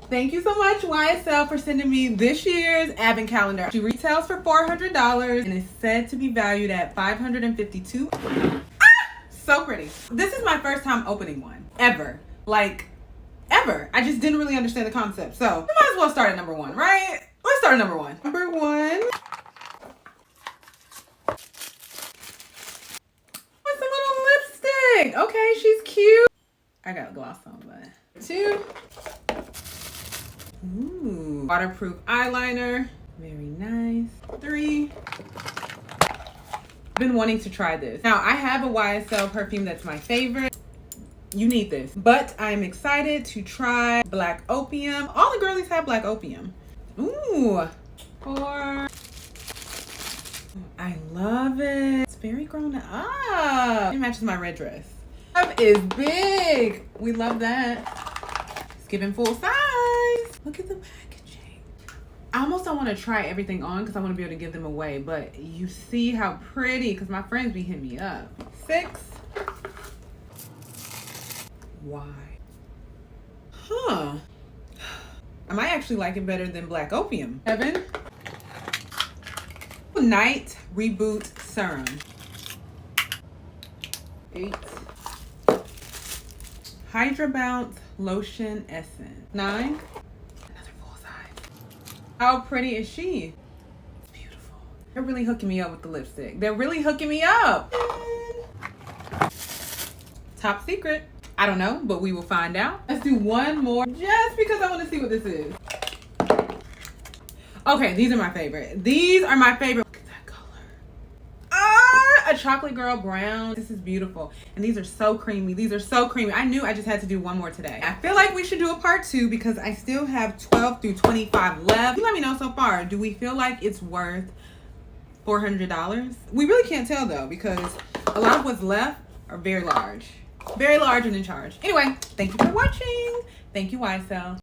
Thank you so much, YSL, for sending me this year's advent calendar. She retails for $400 and is said to be valued at $552. So pretty. This is my first time opening one ever. Like, ever. I just didn't really understand the concept. So, we might as well start at number one, right? Let's start at number one. Number one. What's a little lipstick? Okay, she's cute. I got gloss on, but. Two. Ooh. Waterproof eyeliner. Very nice. Three. I've been wanting to try this. Now, I have a YSL perfume that's my favorite. You need this. But I'm excited to try Black Opium. All the girlies have Black Opium. Ooh. Four. I love it. It's very grown up. It matches my red dress. That is big. We love that. It's giving full size. Look at the packaging. I almost don't want to try everything on because I want to be able to give them away. But you see how pretty, because my friends be hitting me up. Six. Why? Huh. I might actually like it better than Black Opium. Seven. Night Reboot Serum. Eight. Hydra Bounce Lotion Essence. Nine. Another full size. How pretty is she? It's beautiful. They're really hooking me up with the lipstick. They're really hooking me up. Top secret. I don't know, but we will find out. Let's do one more just because I want to see what this is. Okay, these are my favorite. These are my favorite. Look at that color. Ah, a chocolate girl brown. This is beautiful. And these are so creamy. These are so creamy. I knew I just had to do one more today. I feel like we should do a part 2 because I still have 12 through 25 left. You let me know so far. Do we feel like it's worth $400? We really can't tell though because a lot of what's left are very large. Very large and in charge. Anyway, thank you for watching. Thank you, YSL.